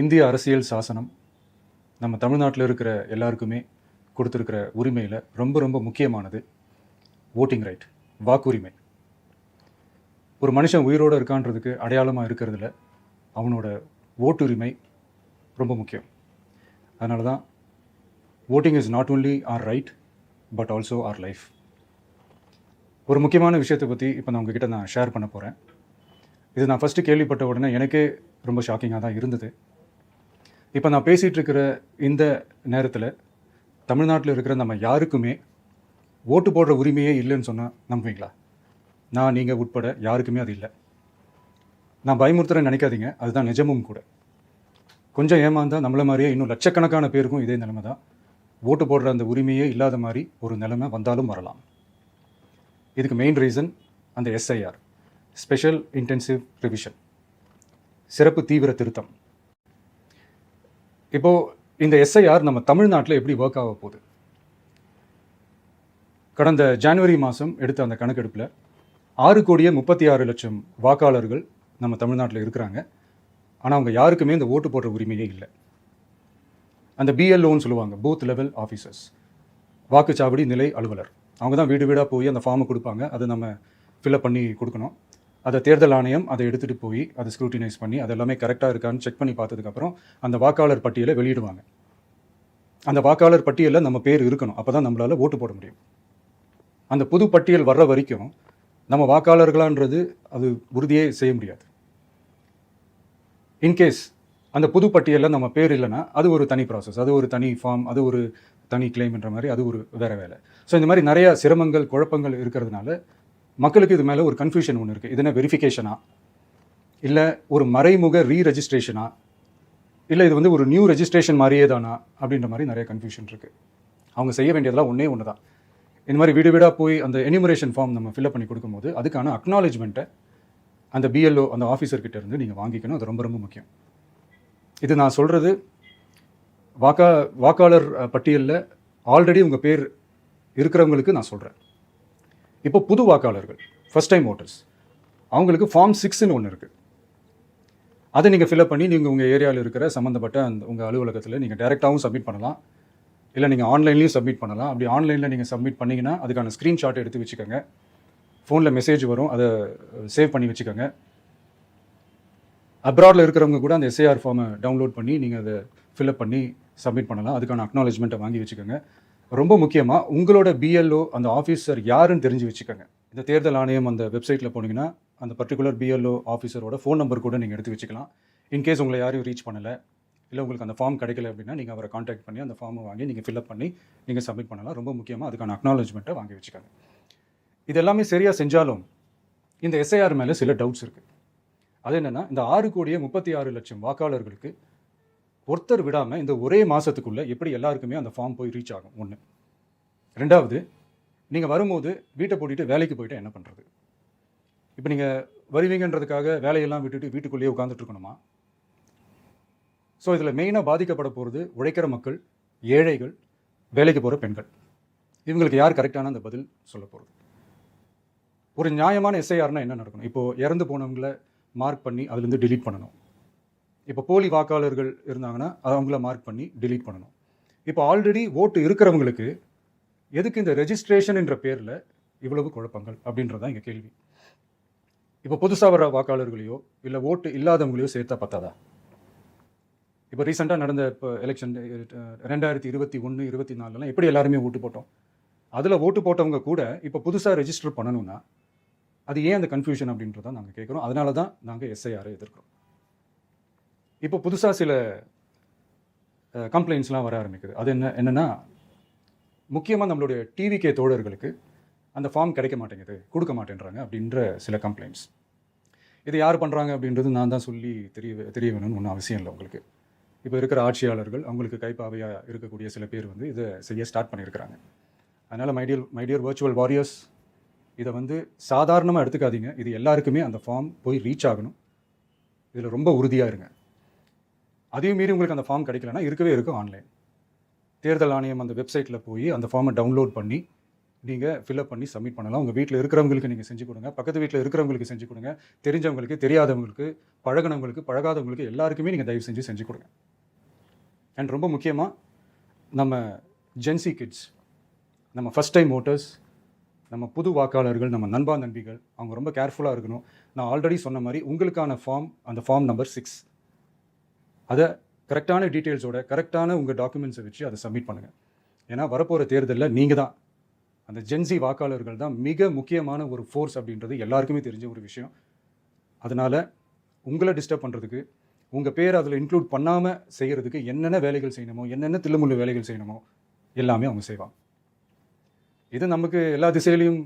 இந்திய அரசியல் சாசனம் நம்ம தமிழ்நாட்டில் இருக்கிற எல்லாருக்குமே கொடுத்துருக்கிற உரிமையில் ரொம்ப ரொம்ப முக்கியமானது ஓட்டிங் ரைட், வாக்குரிமை. ஒரு மனுஷன் உயிரோடு இருக்கான்றதுக்கு அடையாளமாக இருக்கிறதுல அவனோட ஓட்டுரிமை ரொம்ப முக்கியம். அதனால தான் voting is not only R right but also R life. ஒரு முக்கியமான விஷயத்தை பற்றி இப்போ நான் உங்ககிட்ட நான் ஷேர் பண்ண போகிறேன். இது நான் ஃபஸ்ட்டு கேள்விப்பட்ட உடனே எனக்கே ரொம்ப ஷாக்கிங்காக தான் இருந்தது. இப்போ நான் பேசிகிட்டு இருக்கிற இந்த நேரத்தில் தமிழ்நாட்டில் இருக்கிற நம்ம யாருக்குமே ஓட்டு போடுற உரிமையே இல்லைன்னு சொன்னால் நம்புவீங்களா? நான் நீங்கள் உட்பட யாருக்குமே அது இல்லை. நான் பயமுறுத்துறேன்னு நினைக்காதீங்க, அதுதான் நிஜமும் கூட. கொஞ்சம் ஏமாந்தால் நம்மள மாதிரியே இன்னும் லட்சக்கணக்கான பேருக்கும் இதே நிலைமை தான். ஓட்டு போடுற அந்த உரிமையே இல்லாத மாதிரி ஒரு நிலைமை வந்தாலும் வரலாம். இதுக்கு மெயின் ரீசன் அந்த எஸ்ஐஆர், ஸ்பெஷல் இன்டென்சிவ் ரிவிஷன், சிறப்பு தீவிர திருத்தம். இப்போது இந்த எஸ்ஐஆர் நம்ம தமிழ்நாட்டில் எப்படி ஒர்க் ஆக போகுது? கடந்த ஜனவரி மாதம் எடுத்த அந்த கணக்கெடுப்பில் 6,36,00,000 வாக்காளர்கள் நம்ம தமிழ்நாட்டில் இருக்கிறாங்க. ஆனால் அவங்க யாருக்குமே இந்த ஓட்டு போடுற உரிமையே இல்லை. அந்த பிஎல்ஓன்னு சொல்லுவாங்க, பூத் லெவல் ஆஃபீஸர்ஸ், வாக்குச்சாவடி நிலை அலுவலர். அவங்க தான் வீடு வீடாக போய் அந்த ஃபார்மை கொடுப்பாங்க. அதை நம்ம ஃபில்அப் பண்ணி கொடுக்கணும். அதை தேர்தல் ஆணையம் அதை எடுத்துகிட்டு போய் அதை ஸ்க்ரூட்டினைஸ் பண்ணி அது எல்லாமே கரெக்டாக இருக்கான்னு செக் பண்ணி பார்த்ததுக்கப்புறம் அந்த வாக்காளர் பட்டியலை வெளியிடுவாங்க. அந்த வாக்காளர் பட்டியலில் நம்ம பேர் இருக்கணும், அப்போ தான் நம்மளால் ஓட்டு போட முடியும். அந்த புது பட்டியல் வர்ற வரைக்கும் நம்ம வாக்காளர்களான்றது அது உறுதியே செய்ய முடியாது. இன்கேஸ் அந்த புது பட்டியலில் நம்ம பேர் இல்லைன்னா அது ஒரு தனி ப்ராசஸ், அது ஒரு தனி ஃபார்ம், அது ஒரு தனி கிளைம்ன்ற மாதிரி அது ஒரு வேறு வேலை. ஸோ இந்த மாதிரி நிறையா சிரமங்கள் குழப்பங்கள் இருக்கிறதுனால மக்களுக்கு இது மேலே ஒரு கன்ஃபியூஷன் ஒன்று இருக்குது. இது என்ன வெரிஃபிகேஷனா, இல்லை ஒரு மறைமுக ரீரெஜிஸ்ட்ரேஷனா, இல்லை இது வந்து ஒரு நியூ ரெஜிஸ்ட்ரேஷன் மாதிரியே தானா அப்படின்ற மாதிரி நிறைய கன்ஃபியூஷன் இருக்குது. அவங்க செய்ய வேண்டியதெல்லாம் ஒன்று தான். இந்த மாதிரி வீடு வீடாக போய் அந்த எனிமரேஷன் ஃபார்ம் நம்ம ஃபில்அப் பண்ணி கொடுக்கும்போது அதுக்கான அக்னாலேஜ்மெண்ட்டை அந்த பிஎல்ஓ அந்த ஆஃபீஸர்கிட்ட இருந்து நீங்கள் வாங்கிக்கணும். அது ரொம்ப ரொம்ப முக்கியம். இது நான் சொல்கிறது வாக்காளர் பட்டியலில் ஆல்ரெடி உங்கள் பேர் இருக்கிறவங்களுக்கு நான் சொல்கிறேன். இப்போ புது வாக்காளர்கள், ஃபஸ்ட் டைம் ஓட்டர்ஸ், அவங்களுக்கு ஃபார்ம் 6ன்னு ஒன்று இருக்குது. அதை நீங்கள் ஃபில்அப் பண்ணி நீங்கள் உங்கள் ஏரியாவில் இருக்கிற சம்மந்தப்பட்ட அந்த உங்கள் அலுவலகத்தில் நீங்கள் டைரெக்டாகவும் சப்மிட் பண்ணலாம், இல்லை நீங்கள் ஆன்லைன்லேயும் சப்மிட் பண்ணலாம். அப்படி ஆன்லைனில் நீங்கள் சப்மிட் பண்ணிங்கன்னா அதுக்கான ஸ்க்ரீன்ஷாட் எடுத்து வச்சுக்கோங்க. ஃபோனில் மெசேஜ் வரும், அதை சேவ் பண்ணி வச்சுக்கோங்க. அப்ராடில் இருக்கிறவங்க கூட அந்த எஸ்ஐஆர் ஃபார்மை டவுன்லோட் பண்ணி நீங்கள் அதை ஃபில்அப் பண்ணி சப்மிட் பண்ணலாம். அதுக்கான அக்னாலேஜ்மெண்ட்டை வாங்கி வச்சுக்கோங்க. ரொம்ப முக்கியமாக உங்களோட பிஎல்ஓ அந்த ஆஃபீஸர் யாருன்னு தெரிஞ்சு வச்சுக்கோங்க. இந்த தேர்தல் ஆணையம் அந்த வெப்சைட்டில் போனீங்கன்னா அந்த பர்டிகுலர் பிஎல்ஓ ஆஃபீஸரோட ஃபோன் நம்பர் கூட நீங்கள் எடுத்து வச்சுக்கலாம். இன்கேஸ் உங்களை யாரையும் ரீச் பண்ணலை, இல்லை உங்களுக்கு அந்த ஃபார்ம் கிடைக்கல அப்படின்னா நீங்கள் அவரை காண்டாக்ட் பண்ணி அந்த ஃபார்மை வாங்கி நீங்கள் ஃபில்அப் பண்ணி நீங்கள் சப்மிட் பண்ணலாம். ரொம்ப முக்கியமாக அதுக்கான அக்னாலேஜ்மெண்ட்டை வாங்கி வச்சுக்கோங்க. இது எல்லாமே சரியாக செஞ்சாலும் இந்த எஸ்ஐஆர் மேலே சில டவுட்ஸ் இருக்குது. அது என்னென்னா, இந்த 6,36,00,000 வாக்காளர்களுக்கு ஒருத்தர் விடாமல் இந்த ஒரே மாதத்துக்குள்ளே எப்படி எல்லாருக்குமே அந்த ஃபார்ம் போய் ரீச் ஆகும்? ஒன்று. ரெண்டாவது, நீங்கள் வரும்போது வீட்டை பூட்டிட்டு வேலைக்கு போயிட்டு என்ன பண்ணுறது? இப்போ நீங்கள் வருவீங்கன்றதுக்காக வேலையெல்லாம் விட்டுட்டு வீட்டுக்குள்ளேயே உட்காந்துட்டு இருக்கணுமா? ஸோ இதில் மெயினாக பாதிக்கப்பட போகிறது உழைக்கிற மக்கள், ஏழைகள், வேலைக்கு போகிற பெண்கள். இவங்களுக்கு யார் கரெக்டான அந்த பதில் சொல்ல போகிறது? ஒரு நியாயமான எஸ்ஐஆர்னால் என்ன நடக்கணும்? இப்போது இறந்து போனவங்களை மார்க் பண்ணி அதுலேருந்து டிலீட் பண்ணணும். இப்போ போலி வாக்காளர்கள் இருந்தாங்கன்னா அவங்கள மார்க் பண்ணி டிலீட் பண்ணணும். இப்போ ஆல்ரெடி ஓட்டு இருக்கிறவங்களுக்கு எதுக்கு இந்த ரெஜிஸ்ட்ரேஷன் என்ற பேரில் இவ்வளவு குழப்பங்கள் அப்படின்றதான் இங்கே கேள்வி. இப்போ புதுசாக வர வாக்காளர்களையோ இல்லை ஓட்டு இல்லாதவங்களையோ சேர்த்தா பத்தாதா? இப்போ ரீசெண்டாக நடந்த இப்போ எலெக்ஷன் 2021, 24 எப்படி எல்லாருமே ஓட்டு போட்டோம்? அதில் ஓட்டு போட்டவங்க கூட இப்போ புதுசாக ரெஜிஸ்டர் பண்ணணும்னா அது ஏன் அந்த கன்ஃபியூஷன் அப்படின்றத நாங்கள் கேட்குறோம். அதனால தான் நாங்கள் எஸ்ஐஆரை எதிர்க்கிறோம். இப்போ புதுசாக சில கம்ப்ளைண்ட்ஸ்லாம் வர ஆரம்பிக்குது. அது என்னென்னா, முக்கியமாக நம்மளுடைய டிவிகே தோழர்களுக்கு அந்த ஃபார்ம் கிடைக்க மாட்டேங்குது, கொடுக்க மாட்டேன்றாங்க அப்படின்ற சில கம்ப்ளைண்ட்ஸ். இது யார் பண்ணுறாங்க அப்படின்றது நான் தான் சொல்லி தெரிய வேணும்னு ஒன்றும் அவசியம் இல்லை உங்களுக்கு. இப்போ இருக்கிற ஆட்சியாளர்கள், அவங்களுக்கு கைப்பாவையாக இருக்கக்கூடிய சில பேர் வந்து இதை செய்ய ஸ்டார்ட் பண்ணியிருக்கிறாங்க. அதனால் மைடியர் வர்ச்சுவல் வாரியர்ஸ், இதை வந்து சாதாரணமாக எடுத்துக்காதீங்க. இது எல்லாருக்குமே அந்த ஃபார்ம் போய் ரீச் ஆகணும். இதில் ரொம்ப உறுதியாக இருங்க. அதையும் மீறி உங்களுக்கு அந்த ஃபார்ம் கிடைக்கலன்னா இருக்கவே இருக்கும் ஆன்லைன். தேர்தல் ஆணையம் அந்த வெப்சைட்டில் போய் அந்த ஃபார்மை டவுன்லோட் பண்ணி நீங்கள் ஃபில்அப் பண்ணி சப்மிட் பண்ணலாம். உங்கள் வீட்டில் இருக்கிறவங்களுக்கு நீங்கள் செஞ்சு கொடுங்க, பக்கத்து வீட்டில் இருக்கிறவங்களுக்கு செஞ்சு கொடுங்க, தெரிஞ்சவங்களுக்கு, தெரியாதவங்களுக்கு, பழகுனவங்களுக்கு, பழகாதவங்களுக்கு எல்லாருக்குமே நீங்கள் தயவு செஞ்சு கொடுங்க. அண்ட் ரொம்ப முக்கியமாக நம்ம ஜென்சி கிட்ஸ், நம்ம ஃபஸ்ட் டைம் ஓட்டர்ஸ், நம்ம புது வாக்காளர்கள், நம்ம நண்பா நண்பிகள், அவங்க ரொம்ப கேர்ஃபுல்லாக இருக்கணும். நான் ஆல்ரெடி சொன்ன மாதிரி உங்களுக்கான ஃபார்ம், அந்த ஃபார்ம் நம்பர் 6, அதை கரெக்டான டீட்டெயில்ஸோட, கரெக்டான உங்கள் டாக்குமெண்ட்ஸை வச்சு அதை சப்மிட் பண்ணுங்கள். ஏன்னா வரப்போகிற தேர்தலில் நீங்கள் தான், அந்த ஜென்சி வாக்காளர்கள் தான் மிக முக்கியமான ஒரு ஃபோர்ஸ் அப்படின்றது எல்லாருக்குமே தெரிஞ்ச ஒரு விஷயம். அதனால் உங்களை டிஸ்டர்ப் பண்ணுறதுக்கு, உங்கள் பேர் அதில் இன்க்ளூட் பண்ணாமல் செய்கிறதுக்கு என்னென்ன வேலைகள் செய்யணுமோ, என்னென்ன தில்லுமுள்ளு வேலைகள் செய்யணுமோ எல்லாமே அவங்க செய்வாங்க. இது நமக்கு எல்லா திசையிலையும்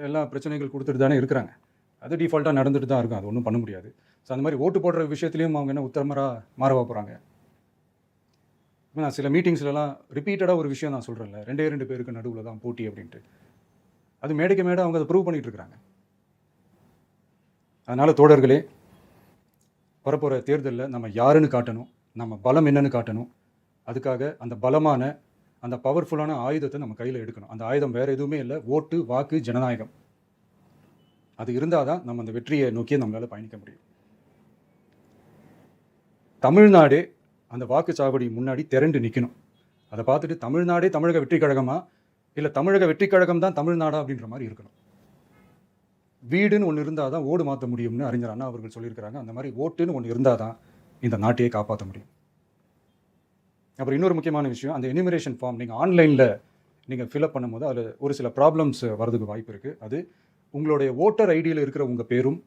எல்லா பிரச்சனைகள் கொடுத்துட்டு தானே இருக்கிறாங்க. அது டிஃபால்ட்டாக நடந்துட்டு தான் இருக்கும், அது ஒன்றும் பண்ண முடியாது. ஸோ அந்த மாதிரி ஓட்டு போடுற விஷயத்துலையும் அவங்க என்ன உத்தரமராக மாறவா போகிறாங்க? நான் சில மீட்டிங்ஸ்லலாம் ரிப்பீட்டடாக ஒரு விஷயம் நான் சொல்கிறேன்ல, 2 பேருக்கு நடுவில் தான் போட்டி அப்படின்ட்டு. அது மேடைக்கு மேடை அவங்க அதை ப்ரூவ் பண்ணிகிட்டு இருக்கிறாங்க. அதனால் தோழர்களே, வரப்போகிற தேர்தலில் நம்ம யாருன்னு காட்டணும், நம்ம பலம் என்னன்னு காட்டணும். அதுக்காக அந்த பலமான, அந்த பவர்ஃபுல்லான ஆயுதத்தை நம்ம கையில் எடுக்கணும். அந்த ஆயுதம் வேறு எதுவுமே இல்லை, ஓட்டு, வாக்கு, ஜனநாயகம். அது இருந்தால் தான் நம்ம அந்த வெற்றியை நோக்கி நம்மளால் பயணிக்க முடியும். தமிழ்நாடே அந்த வாக்குச்சாவடி முன்னாடி திரண்டு நிற்கணும். அதை பார்த்துட்டு தமிழ்நாடே தமிழக வெற்றி கழகமா, இல்லை தமிழக வெற்றி கழகம் தான் தமிழ்நாடா அப்படின்ற மாதிரி இருக்கணும். வீடுன்னு ஒன்று இருந்தால் தான் ஓடு மாற்ற முடியும்னு அறிஞர் அண்ணா அவர்கள் சொல்லியிருக்கிறாங்க. அந்த மாதிரி ஓட்டுன்னு ஒன்று இருந்தால் தான் இந்த நாட்டையே காப்பாற்ற முடியும். அப்புறம் இன்னொரு முக்கியமான விஷயம், அந்த எனிமரேஷன் ஃபார்ம் நீங்கள் ஆன்லைனில் நீங்கள் ஃபில்அப் பண்ணும்போது அதில் ஒரு சில ப்ராப்ளம்ஸ் வரதுக்கு வாய்ப்பு இருக்குது. அது உங்களுடைய ஓட்டர் ஐடியில் இருக்கிற உங்கள் பேரும்,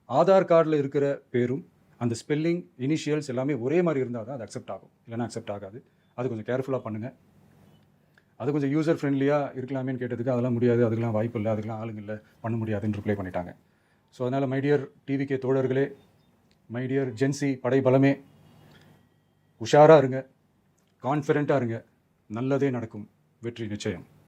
ஆதார் கார்டில் இருக்கிற பேரும், அந்த ஸ்பெல்லிங், இனிஷியல்ஸ் எல்லாமே ஒரே மாதிரி இருந்தால் தான் அது அக்செப்ட் ஆகும், இல்லைனா அக்செப்ட் ஆகாது. அது கொஞ்சம் கேர்ஃபுல்லாக பண்ணுங்கள். அது கொஞ்சம் யூசர் ஃப்ரெண்ட்லியாக இருக்கலாமேன்னு கேட்டதுக்கு அதெல்லாம் முடியாது, அதுக்கெல்லாம் வாய்ப்பு இல்லை, அதுக்கெல்லாம் ஆளுங்க இல்லை, பண்ண முடியாதுன்னு ரிப்ளை பண்ணிட்டாங்க. ஸோ அதனால் மைடியர் டிவிகே தோழர்களே, மைடியர் ஜென்சி படை பலமே, உஷாராக இருங்க, கான்ஃபிடென்ட்டாக இருங்க, நல்லதே நடக்கும், வெற்றி நிச்சயம்.